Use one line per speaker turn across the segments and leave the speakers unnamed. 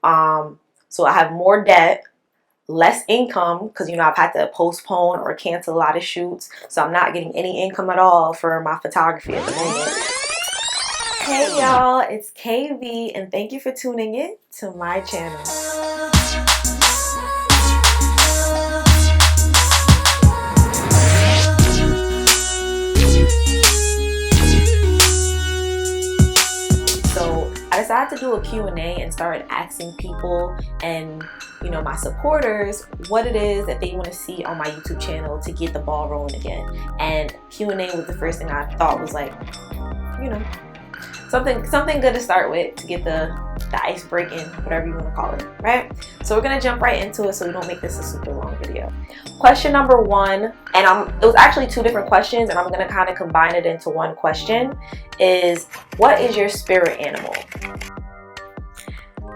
So I have more debt, less income, because I've had to postpone or cancel a lot of shoots, so I'm not getting any income at all for my photography at the moment. Hey y'all, it's KV, and thank you for tuning in to my channel. So I decided to do a Q&A and started asking people and my supporters what it is that they want to see on my YouTube channel to get the ball rolling again. And Q&A was the first thing I thought was like, something good to start with to get the ice breaking, whatever you want to call it, right? So we're gonna jump right into it so we don't make this a super long video. Question number one, and it was actually two different questions, and I'm gonna kind of combine it into one question, is what is your spirit animal?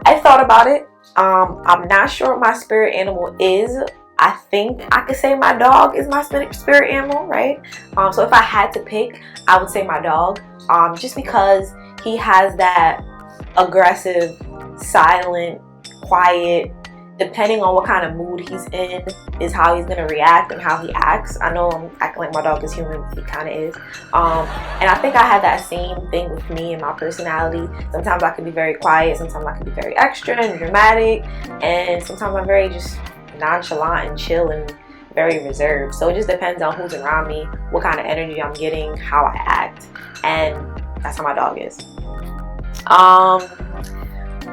I thought about it. I'm not sure what my spirit animal is. I think I could say my dog is my spirit animal, right? So if I had to pick, I would say my dog, just because he has that aggressive, silent, quiet, depending on what kind of mood he's in, is how he's gonna react and how he acts. I know I'm acting like my dog is human, but he kind of is. And I think I have that same thing with me and my personality. Sometimes I can be very quiet, sometimes I can be very extra and dramatic, and sometimes I'm very just nonchalant and chill and very reserved. So it just depends on who's around me, what kind of energy I'm getting, how I act, and that's how my dog is.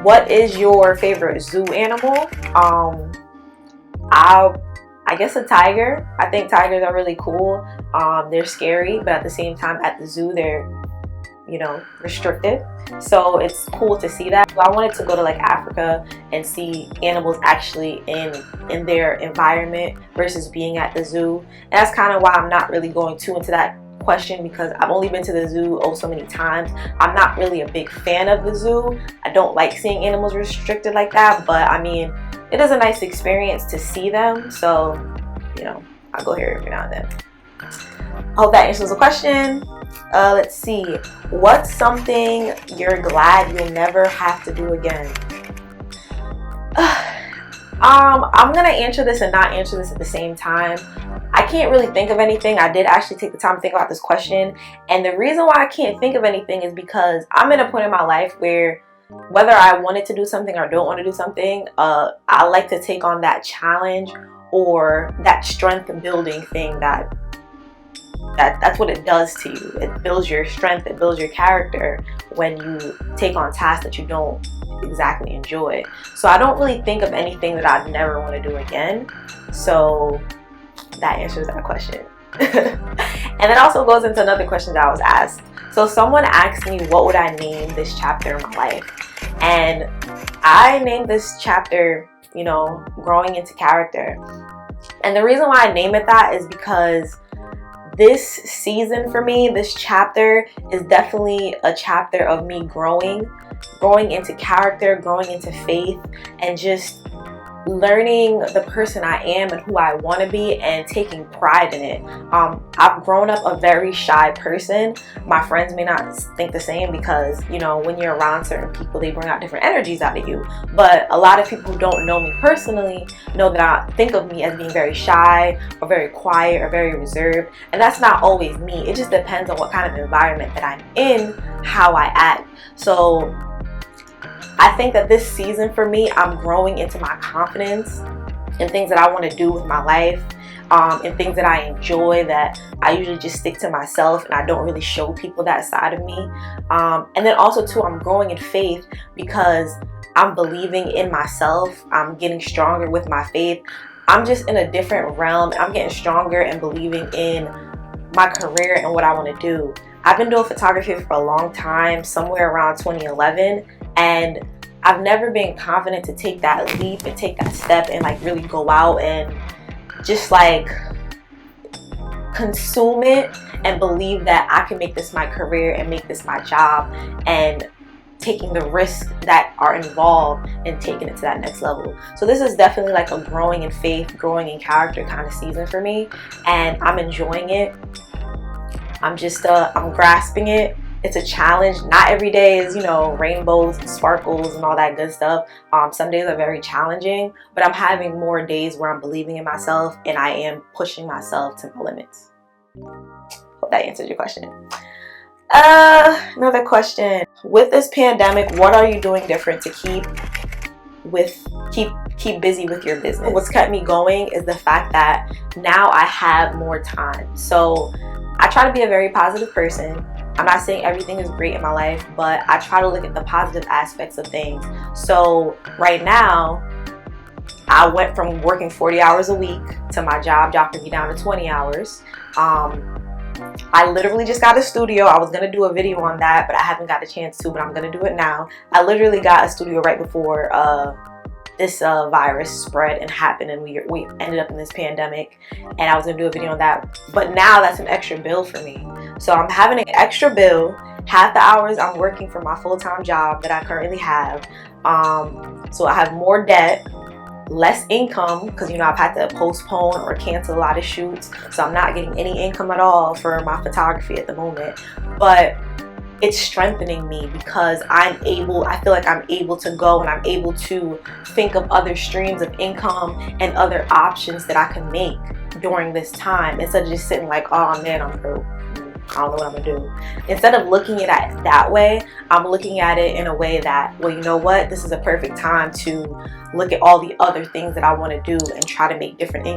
What is your favorite zoo animal? I guess a tiger. I think tigers are really cool. They're scary, but at the same time at the zoo they're restricted, so it's cool to see that. So I wanted to go to like Africa and see animals actually in their environment versus being at the zoo. And that's kind of why I'm not really going too into that question, because I've only been to the zoo so many times. I'm not really a big fan of the zoo. I don't like seeing animals restricted like that, but I mean, it is a nice experience to see them, so I'll go here every now and then. I hope that answers the question. Let's see, what's something you're glad you'll never have to do again? I'm gonna answer this and not answer this at the same time. I can't really think of anything. I did actually take the time to think about this question, and the reason why I can't think of anything is because I'm in a point in my life where whether I wanted to do something or don't want to do something, I like to take on that challenge or that strength building thing that's what it does to you. It builds your strength, it builds your character when you take on tasks that you don't exactly enjoy. So I don't really think of anything that I'd never want to do again. So that answers that question. And it also goes into another question that I was asked. So someone asked me, what would I name this chapter in my life? And I named this chapter, growing into character. And the reason why I name it that is because this season for me, this chapter is definitely a chapter of me growing into character, growing into faith, and just learning the person I am and who I want to be and taking pride in it. I've grown up a very shy person. My friends may not think the same because, when you're around certain people, they bring out different energies out of you. But a lot of people who don't know me personally know that I think of me as being very shy or very quiet or very reserved. And that's not always me. It just depends on what kind of environment that I'm in, how I act. So I think that this season for me, I'm growing into my confidence in things that I want to do with my life, and things that I enjoy that I usually just stick to myself and I don't really show people that side of me. And then also too, I'm growing in faith because I'm believing in myself. I'm getting stronger with my faith. I'm just in a different realm. I'm getting stronger and believing in my career and what I want to do. I've been doing photography for a long time, somewhere around 2011, and I've never been confident to take that leap and take that step and like really go out and just like consume it and believe that I can make this my career and make this my job, and taking the risks that are involved and taking it to that next level. So this is definitely like a growing in faith, growing in character kind of season for me, and I'm enjoying it. I'm grasping it, it's a challenge. Not every day is, you know, rainbows and sparkles and all that good stuff. Some days are very challenging, but I'm having more days where I'm believing in myself and I am pushing myself to my limits. Hope that answers your question. Another question. With this pandemic, what are you doing different to keep busy with your business? What's kept me going is the fact that now I have more time. So I try to be a very positive person. I'm not saying everything is great in my life, but I try to look at the positive aspects of things. So right now, I went from working 40 hours a week to my job dropping me down to 20 hours. I literally just got a studio. I was going to do a video on that, but I haven't got a chance to, but I'm going to do it now. I literally got a studio right before this virus spread and happened, and we ended up in this pandemic, and I was going to do a video on that. But now that's an extra bill for me. So I'm having an extra bill. Half the hours I'm working for my full-time job that I currently have. So I have more debt, less income, because, you know, I've had to postpone or cancel a lot of shoots, so I'm not getting any income at all for my photography at the moment. But it's strengthening me because I feel like I'm able to go and I'm able to think of other streams of income and other options that I can make during this time, instead of just sitting like, oh man, I'm broke, I don't know what I'm gonna do. Instead of looking at it that way, I'm looking at it in a way that, well, you know what, this is a perfect time to look at all the other things that I want to do and try to make different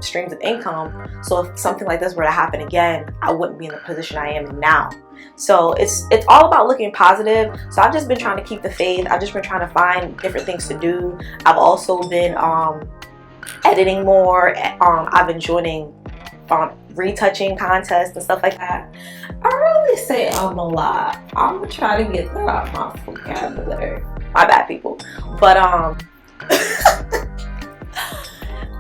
streams of income. So if something like this were to happen again, I wouldn't be in the position I am in now. So it's all about looking positive. So I've just been trying to keep the faith. I've just been trying to find different things to do. I've also been editing more. I've been joining retouching contests and stuff like that. I really say I'm a lot. I'm gonna try to get that out my vocabulary. My bad, people. But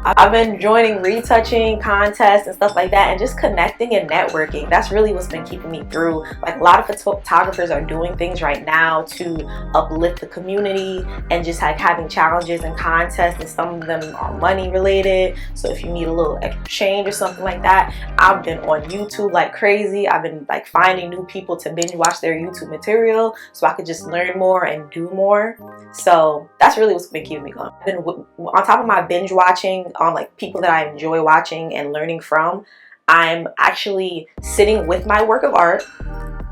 I've been joining retouching contests and stuff like that, and just connecting and networking. That's really what's been keeping me through. Like, a lot of photographers are doing things right now to uplift the community and just like having challenges and contests, and some of them are money related. So if you need a little exchange or something like that, I've been on YouTube like crazy. I've been like finding new people to binge watch their YouTube material so I could just learn more and do more. So that's really what's been keeping me going. I've been on top of my binge watching like people that I enjoy watching and learning from, I'm actually sitting with my work of art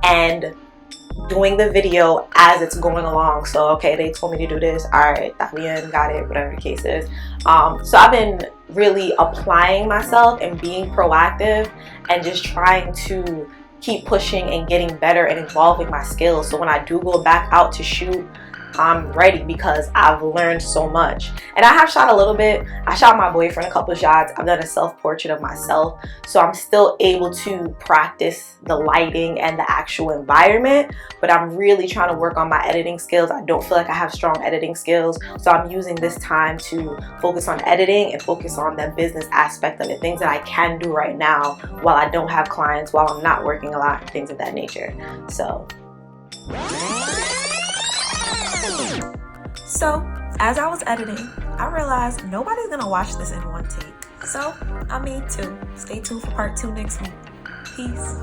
and doing the video as it's going along. So okay, they told me to do this, all right, got it, whatever the case is. So I've been really applying myself and being proactive and just trying to keep pushing and getting better and evolving my skills, so when I do go back out to shoot, I'm ready, because I've learned so much. And I have shot a little bit. I shot my boyfriend a couple of shots. I've done a self-portrait of myself, so I'm still able to practice the lighting and the actual environment, but I'm really trying to work on my editing skills. I don't feel like I have strong editing skills, so I'm using this time to focus on editing and focus on the business aspect of it, things that I can do right now while I don't have clients, while I'm not working a lot, and things of that nature. So as I was editing, I realized nobody's gonna watch this in one take. So I made two. Stay tuned for part 2 next week. Peace.